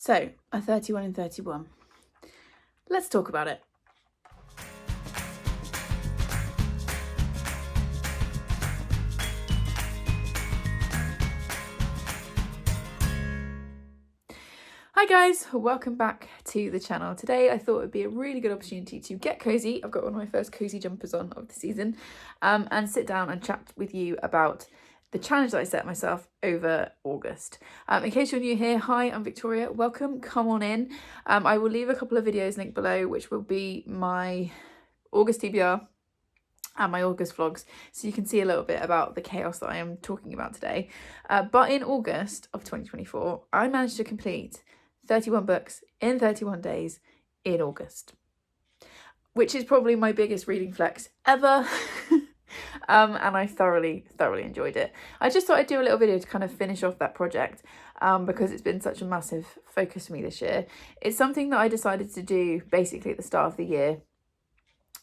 So, a 31 in 31. Let's talk about it. Hi guys, welcome back to the channel. Today I thought it would be a really good opportunity to get cozy. I've got one of my first cozy jumpers on of the season, and sit down and chat with you about the challenge that I set myself over August. In case you're new here, hi, I'm Victoria. Welcome, come on in. I will leave a couple of videos linked below, which will be my August TBR and my August vlogs, so you can see a little bit about the chaos that I am talking about today. But in August of 2024, I managed to complete 31 books in 31 days in August, which is probably my biggest reading flex ever. And I thoroughly enjoyed it. I just thought I'd do a little video to kind of finish off that project, because it's been such a massive focus for me this year. It's something that I decided to do basically at the start of the year.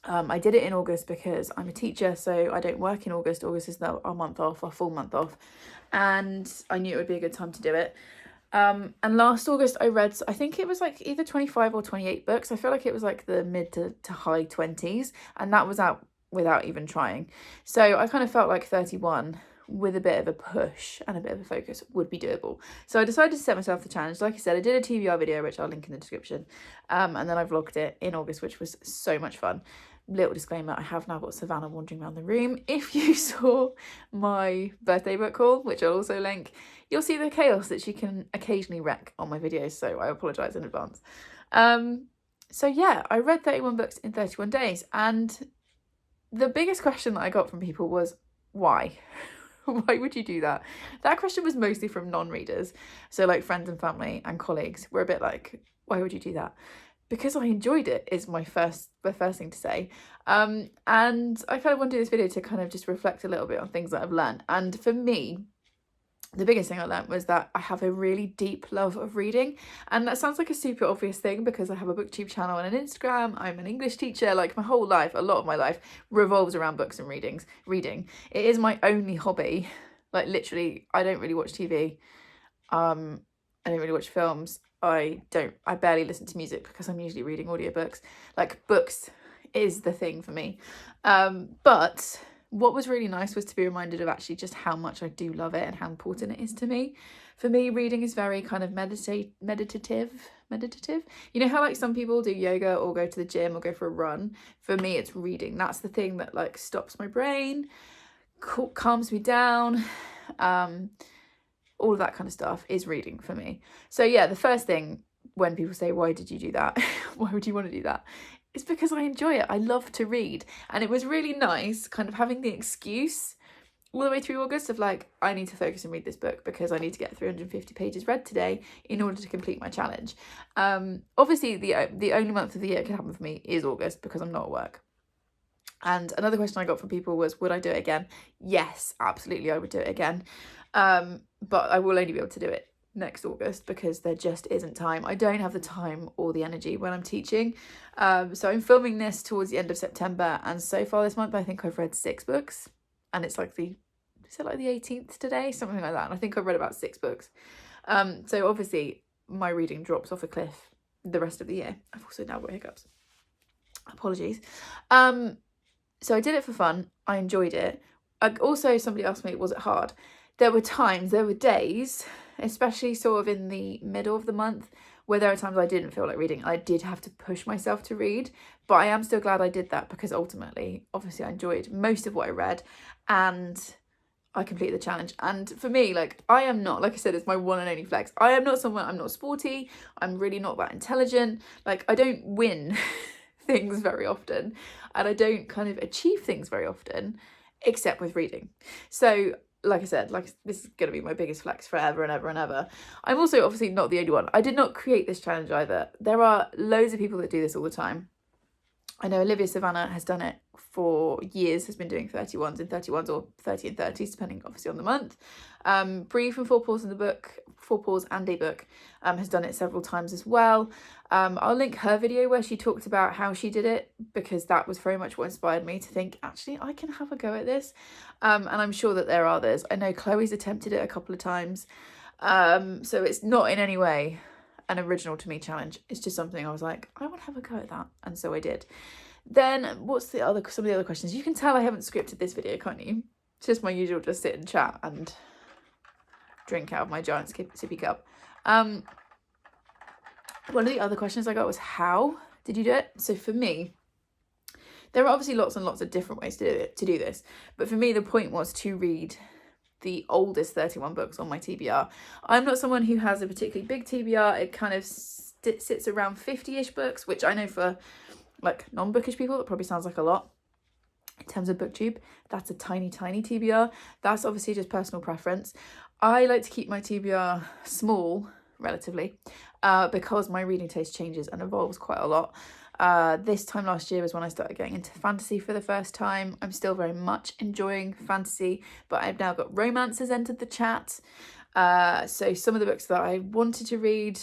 I did it in August because I'm a teacher, so I don't work in August. August is our month off, our full month off, and I knew it would be a good time to do it. And last August I read, I think it was like either 25 or 28 books. I feel like it was like the mid to high 20s, and that was out without even trying. So I kind of felt like 31 with a bit of a push and a bit of a focus would be doable. So I decided to set myself the challenge. Like I said, I did a TBR video, which I'll link in the description. And then I vlogged it in August, which was so much fun. Little disclaimer, I have now got Savannah wandering around the room. If you saw my birthday book haul, which I'll also link, you'll see the chaos that she can occasionally wreck on my videos, so I apologise in advance. So yeah, I read 31 books in 31 days, and the biggest question that I got from people was, why? Why would you do that? That question was mostly from non-readers. So like friends and family and colleagues were a bit like, why would you do that? Because I enjoyed it is my first thing to say. And I kind of want to do this video to kind of just reflect a little bit on things that I've learned. And for me, the biggest thing I learned was that I have a really deep love of reading. And that sounds like a super obvious thing because I have a Booktube channel and an Instagram. I'm an English teacher. Like my whole life, a lot of my life revolves around books and reading. It is my only hobby. Like literally, I don't really watch TV. I don't really watch films. I barely listen to music because I'm usually reading audiobooks. Like books is the thing for me. But what was really nice was to be reminded of actually just how much I do love it and how important it is to me. For me, reading is very kind of meditative. You know how like some people do yoga or go to the gym or go for a run? For me, it's reading. That's the thing that like stops my brain, calms me down. All of that kind of stuff is reading for me. So yeah, the first thing when people say, why did you do that? Why would you want to do that? It's because I enjoy it. I love to read. And it was really nice kind of having the excuse all the way through August of like, I need to focus and read this book because I need to get 350 pages read today in order to complete my challenge. Obviously the only month of the year it can happen for me is August because I'm not at work. And another question I got from people was, would I do it again? Yes, absolutely, I would do it again. But I will only be able to do it next August because there just isn't time. I don't have the time or the energy when I'm teaching. So I'm filming this towards the end of September, and so far this month I think I've read 6 books, and it's like the 18th today, something like that, and I think I've read about 6 books. So obviously my reading drops off a cliff the rest of the year. I've also now got hiccups. Apologies. So I did it for fun. I enjoyed it. Also, somebody asked me, was it hard? There were days, especially sort of in the middle of the month, where there are times I didn't feel like reading. I did have to push myself to read, but I am still glad I did that because ultimately, obviously, I enjoyed most of what I read and I completed the challenge. And for me, like, I am not, like I said, it's my one and only flex. I'm not sporty. I'm really not that intelligent. Like, I don't win things very often, and I don't kind of achieve things very often, except with reading. So like I said, like this is going to be my biggest flex forever and ever and ever. I'm also obviously not the only one. I did not create this challenge either. There are loads of people that do this all the time. I know Olivia Savannah has done it for years, has been doing 31s and 31s or 30 and 30s, depending obviously on the month. Bree from Four Paws and a Book has done it several times as well. I'll link her video where she talked about how she did it, because that was very much what inspired me to think, actually, I can have a go at this. And I'm sure that there are others. I know Chloe's attempted it a couple of times. So it's not in any way an original to me challenge. It's just something I was like, I want to have a go at that, and so I did. Then what's some of the other questions? You can tell I haven't scripted this video, can't you? It's just my usual, just sit and chat and drink out of my giant sippy cup. One of the other questions I got was, how did you do it? So for me, there are obviously lots and lots of different ways to do this, but for me the point was to read the oldest 31 books on my TBR. I'm not someone who has a particularly big TBR. It kind of sits around 50-ish books, which I know for like non-bookish people, it probably sounds like a lot. In terms of Booktube, that's a tiny TBR. That's obviously just personal preference. I like to keep my TBR small, relatively, because my reading taste changes and evolves quite a lot. This time last year was when I started getting into fantasy for the first time. I'm still very much enjoying fantasy, but I've now got romances entered the chat. So some of the books that I wanted to read,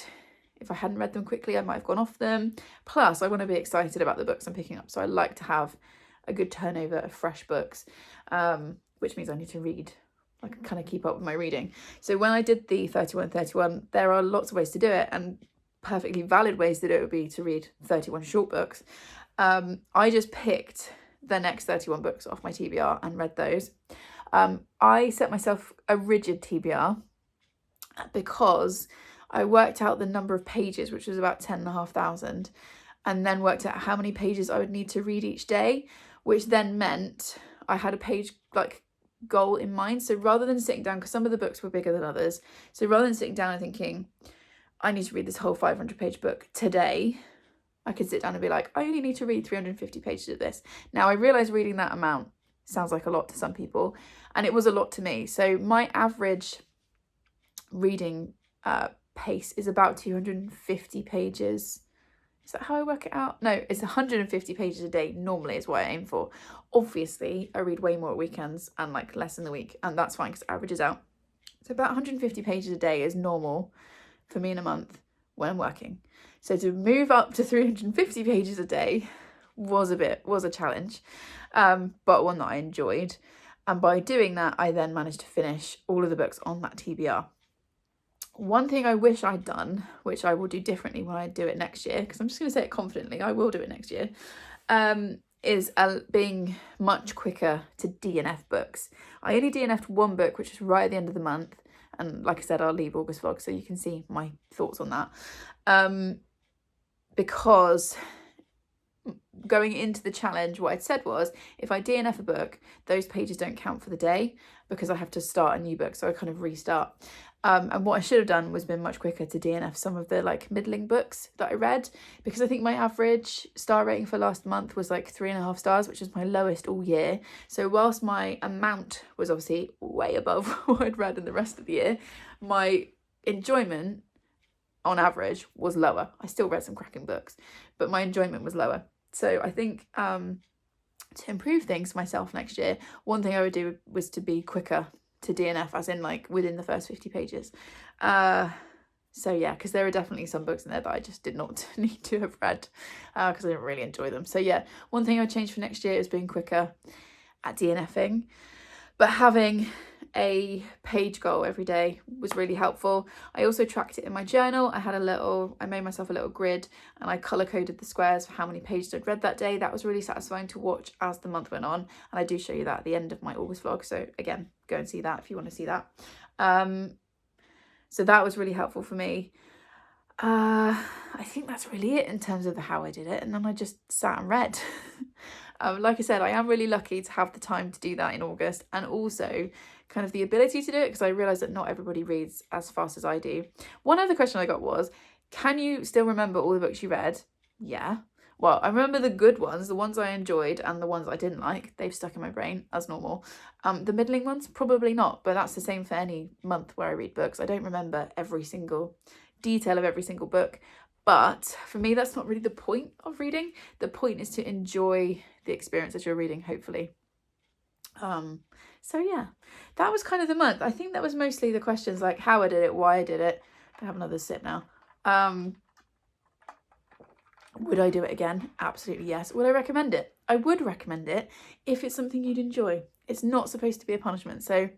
if I hadn't read them quickly, I might have gone off them. Plus, I want to be excited about the books I'm picking up. So I like to have a good turnover of fresh books, which means I need to read, like kind of keep up with my reading. So when I did the 31, there are lots of ways to do it, and perfectly valid ways to do it would be to read 31 short books. I just picked the next 31 books off my TBR and read those. I set myself a rigid TBR because I worked out the number of pages, which was about 10,500, and then worked out how many pages I would need to read each day, which then meant I had a page like goal in mind. So rather than sitting down, because some of the books were bigger than others, so rather than sitting down and thinking, I need to read this whole 500-page book today, I could sit down and be like, I only need to read 350 pages of this. Now, I realise reading that amount sounds like a lot to some people, and it was a lot to me. So my average reading pace is about 250 pages. Is that how I work it out? No, it's 150 pages a day normally is what I aim for. Obviously, I read way more at weekends and like less in the week, and that's fine because it averages out. So about 150 pages a day is normal for me in a month when I'm working. So to move up to 350 pages a day was a challenge, but one that I enjoyed. And by doing that, I then managed to finish all of the books on that TBR. One thing I wish I'd done, which I will do differently when I do it next year, because I'm just going to say it confidently, I will do it next year, is being much quicker to DNF books. I only DNF'd one book, which was right at the end of the month. And like I said, I'll leave August vlog so you can see my thoughts on that. Because going into the challenge, what I'd said was, if I DNF a book, those pages don't count for the day because I have to start a new book. So I kind of restart. And what I should have done was been much quicker to DNF some of the like middling books that I read, because I think my average star rating for last month was like 3.5 stars, which is my lowest all year. So whilst my amount was obviously way above what I'd read in the rest of the year, my enjoyment on average was lower. I still read some cracking books, but my enjoyment was lower. So I think to improve things for myself next year, one thing I would do was to be quicker to DNF, as in like within the first 50 pages. So yeah, because there are definitely some books in there that I just did not need to have read because I didn't really enjoy them. So yeah, one thing I'd change for next year is being quicker at DNFing, but having a page goal every day was really helpful. I also tracked it in my journal. I made myself a little grid and I color coded the squares for how many pages I'd read that day. That was really satisfying to watch as the month went on, and I do show you that at the end of my August vlog, so again, go and see that if you want to see that. So that was really helpful for me. I think that's really it in terms of how I did it, and then I just sat and read. Like I said, I am really lucky to have the time to do that in August, and also kind of the ability to do it because I realised that not everybody reads as fast as I do. One other question I got was, can you still remember all the books you read? Yeah. Well, I remember the good ones, the ones I enjoyed, and the ones I didn't like. They've stuck in my brain as normal. The middling ones, probably not, but that's the same for any month where I read books. I don't remember every single detail of every single book. But for me, that's not really the point of reading. The point is to enjoy the experience that you're reading, hopefully. So yeah, that was kind of the month. I think that was mostly the questions like how I did it, why I did it. I have another sip now. Would I do it again? Absolutely yes. Would I recommend it? I would recommend it if it's something you'd enjoy. It's not supposed to be a punishment. So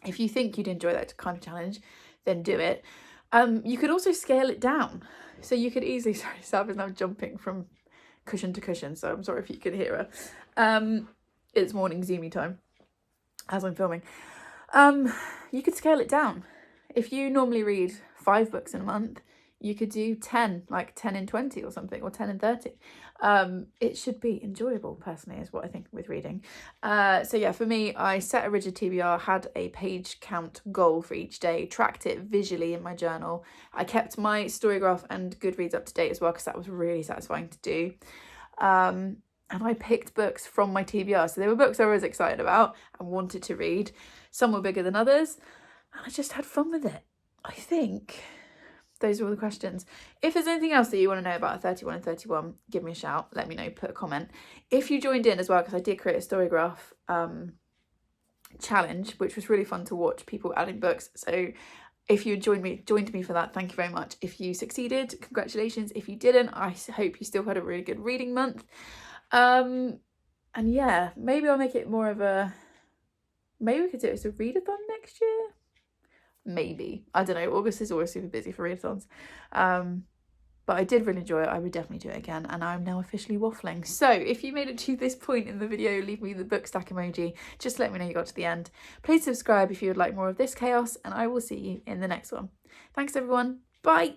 if you think you'd enjoy that kind of challenge, then do it. You could also scale it down. So you could easily, sorry, Sav is now jumping from cushion to cushion, so I'm sorry if you could hear her. It's morning Zoomy time as I'm filming. You could scale it down. If you normally read 5 books in a month, you could do 10, like 10 in 20 or something, or 10 in 30. It should be enjoyable, personally, is what I think with reading. So yeah, for me, I set a rigid TBR, had a page count goal for each day, tracked it visually in my journal. I kept my StoryGraph and GoodReads up to date as well, because that was really satisfying to do. And I picked books from my TBR. So they were books I was excited about and wanted to read. Some were bigger than others. And I just had fun with it. I think those are all the questions. If there's anything else that you want to know about 31 and 31, give me a shout. Let me know, put a comment. If you joined in as well, because I did create a StoryGraph challenge, which was really fun to watch people adding books. So if you joined me for that, thank you very much. If you succeeded, congratulations. If you didn't, I hope you still had a really good reading month. And yeah, maybe I'll make it more of a, maybe we could do it as a readathon next year. Maybe, I don't know, August is always super busy for readathons. But I did really enjoy it. I would definitely do it again, and I'm now officially waffling. So if you made it to this point in the video, leave me the book stack emoji. Just let me know you got to the end. Please subscribe if you would like more of this chaos, and I will see you in the next one. Thanks everyone. Bye.